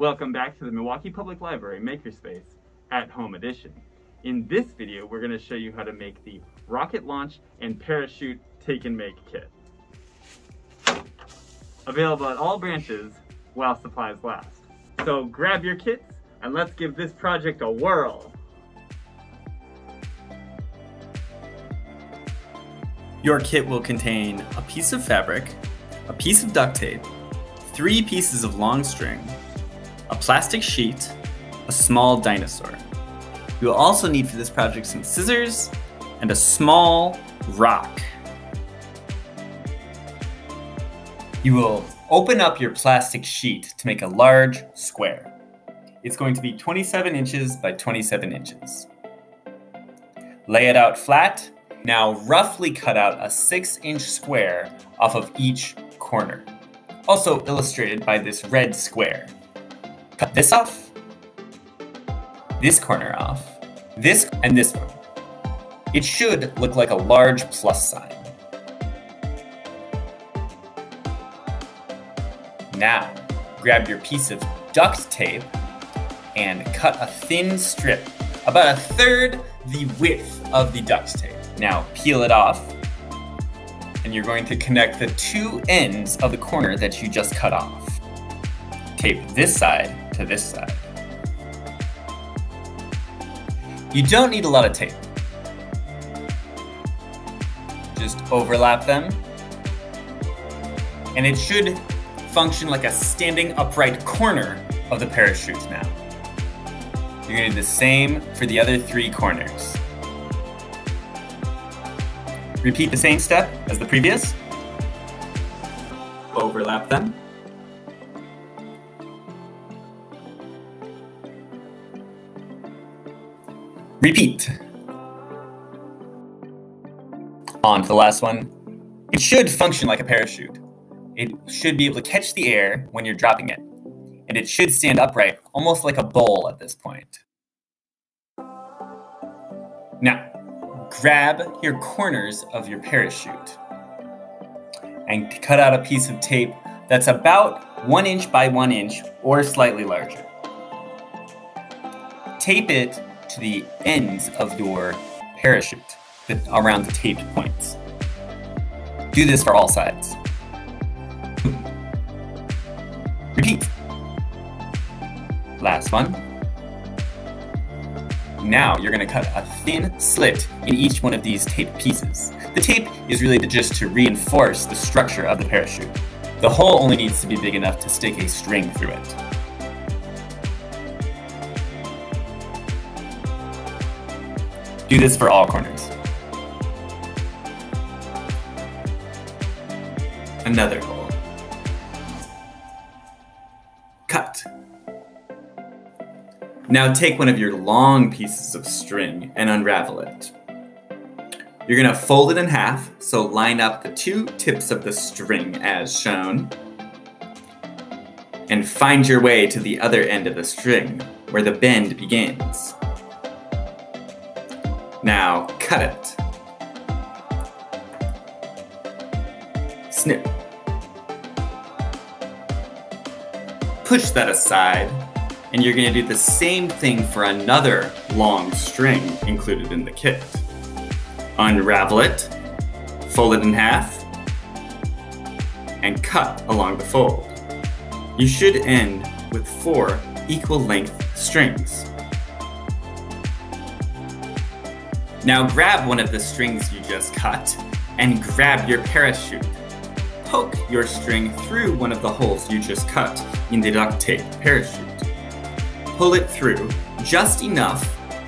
Welcome back to the Milwaukee Public Library Makerspace at Home Edition. In this video, we're going to show you how to make the rocket launch and parachute take and make kit. Available at all branches while supplies last. So grab your kits and let's give this project a whirl. Your kit will contain a piece of fabric, a piece of duct tape, 3 pieces of long string, a plastic sheet, a small dinosaur. You will also need for this project some scissors and a small rock. You will open up your plastic sheet to make a large square. It's going to be 27 inches by 27 inches. Lay it out flat. Now roughly cut out a 6-inch square off of each corner. Also illustrated by this red square. Cut this off, this corner off, this and this one. It should look like a large plus sign. Now, grab your piece of duct tape and cut a thin strip, about 1/3 the width of the duct tape. Now peel it off, and you're going to connect the 2 ends of the corner that you just cut off. Tape this side to this side. You don't need a lot of tape. Just overlap them, and it should function like a standing upright corner of the parachute now. You're going to do the same for the other 3 corners. Repeat the same step as the previous. Overlap them. Repeat. On to the last one. It should function like a parachute. It should be able to catch the air when you're dropping it. And it should stand upright, almost like a bowl at this point. Now, grab your corners of your parachute and cut out a piece of tape that's about 1 inch by 1 inch or slightly larger. Tape it to the ends of your parachute around the taped points. Do this for all sides. Repeat. Last one. Now you're going to cut a thin slit in each one of these taped pieces. The tape is really just to reinforce the structure of the parachute. The hole only needs to be big enough to stick a string through it. Do this for all corners. Another hole. Cut. Now take one of your long pieces of string and unravel it. You're going to fold it in half, so line up the 2 tips of the string as shown, and find your way to the other end of the string, where the bend begins. Now cut it. Snip. Push that aside. And you're going to do the same thing for another long string included in the kit. Unravel it, fold it in half, and cut along the fold. You should end with 4 equal length strings. Now grab one of the strings you just cut and grab your parachute. Poke your string through one of the holes you just cut in the duct tape parachute. Pull it through just enough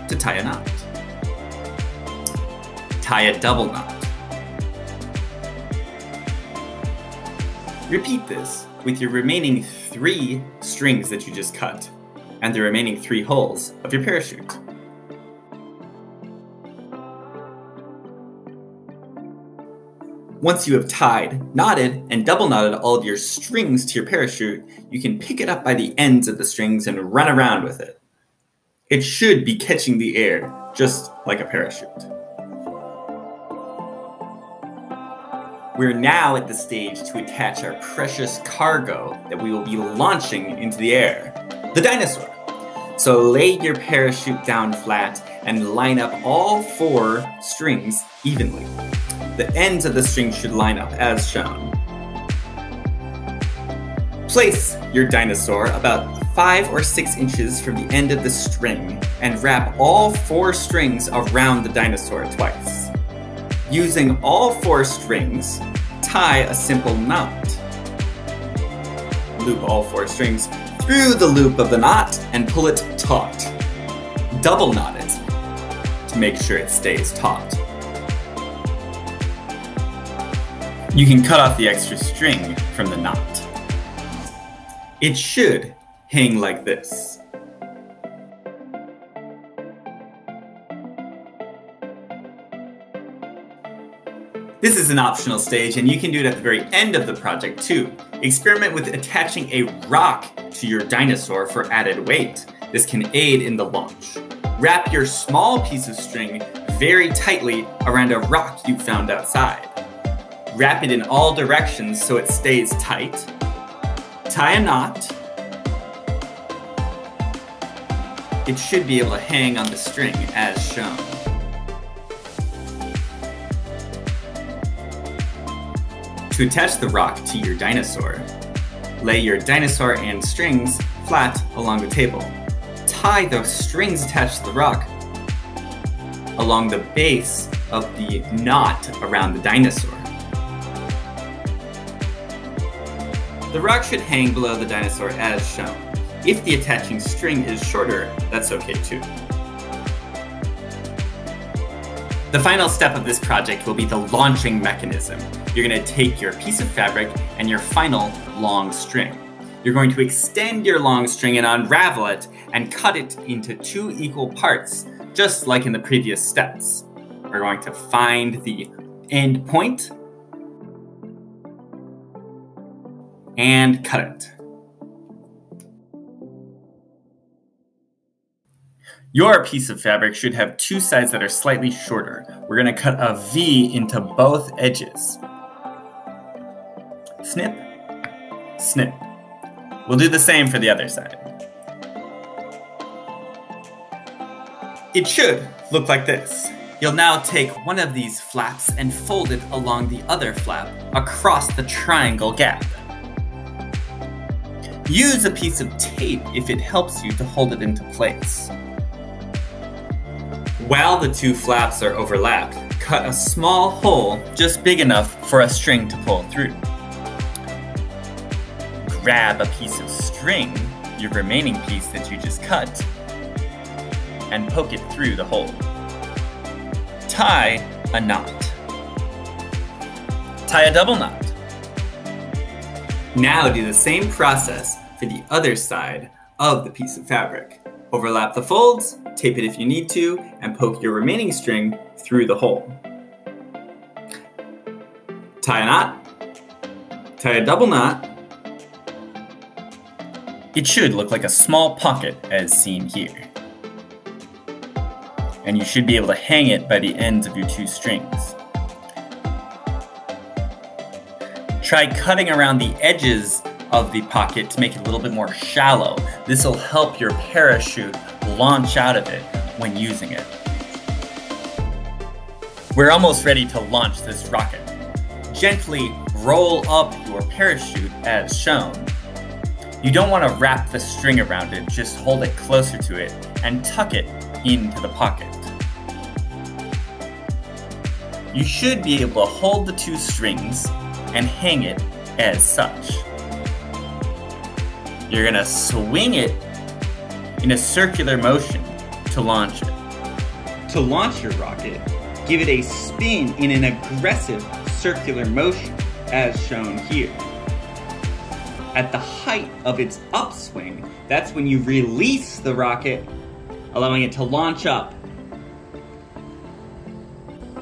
to tie a knot. Tie a double knot. Repeat this with your remaining 3 strings that you just cut and the remaining 3 holes of your parachute. Once you have tied, knotted, and double knotted all of your strings to your parachute, you can pick it up by the ends of the strings and run around with it. It should be catching the air, just like a parachute. We're now at the stage to attach our precious cargo that we will be launching into the air. The dinosaur. So lay your parachute down flat and line up all 4 strings evenly. The ends of the string should line up as shown. Place your dinosaur about 5 or 6 inches from the end of the string and wrap all 4 strings around the dinosaur twice. Using all 4 strings, tie a simple knot. Loop all 4 strings through the loop of the knot and pull it taut. Double knot it to make sure it stays taut. You can cut off the extra string from the knot. It should hang like this. This is an optional stage, and you can do it at the very end of the project too. Experiment with attaching a rock to your dinosaur for added weight. This can aid in the launch. Wrap your small piece of string very tightly around a rock you found outside. Wrap it in all directions so it stays tight. Tie a knot. It should be able to hang on the string as shown. To attach the rock to your dinosaur, lay your dinosaur and strings flat along the table. Tie the strings attached to the rock along the base of the knot around the dinosaur. The rock should hang below the dinosaur as shown. If the attaching string is shorter, that's okay too. The final step of this project will be the launching mechanism. You're going to take your piece of fabric and your final long string. You're going to extend your long string and unravel it and cut it into 2 equal parts, just like in the previous steps. We're going to find the end point and cut it. Your piece of fabric should have 2 sides that are slightly shorter. We're going to cut a V into both edges. Snip, snip. We'll do the same for the other side. It should look like this. You'll now take one of these flaps and fold it along the other flap across the triangle gap. Use a piece of tape if it helps you to hold it into place. While the 2 flaps are overlapped, cut a small hole just big enough for a string to pull through. Grab a piece of string, your remaining piece that you just cut, and poke it through the hole. Tie a knot. Tie a double knot. Now do the same process for the other side of the piece of fabric. Overlap the folds, tape it if you need to, and poke your remaining string through the hole. Tie a knot, tie a double knot. It should look like a small pocket as seen here. And you should be able to hang it by the ends of your 2 strings. Try cutting around the edges of the pocket to make it a little bit more shallow. This will help your parachute launch out of it when using it. We're almost ready to launch this rocket. Gently roll up your parachute as shown. You don't want to wrap the string around it, just hold it closer to it and tuck it into the pocket. You should be able to hold the 2 strings and hang it as such. You're going to swing it in a circular motion to launch it. To launch your rocket, give it a spin in an aggressive circular motion, as shown here. At the height of its upswing, that's when you release the rocket, allowing it to launch up.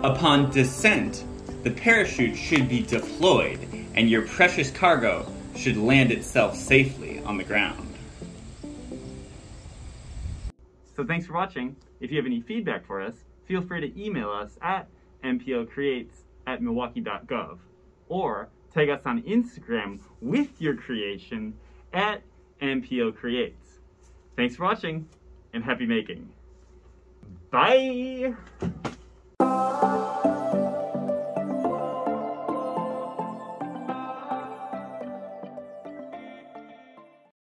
Upon descent, the parachute should be deployed, and your precious cargo should land itself safely on the ground. So thanks for watching. If you have any feedback for us, feel free to email us at mplcreates@milwaukee.gov or tag us on Instagram with your creation at mplcreates. Thanks for watching, and happy making. Bye!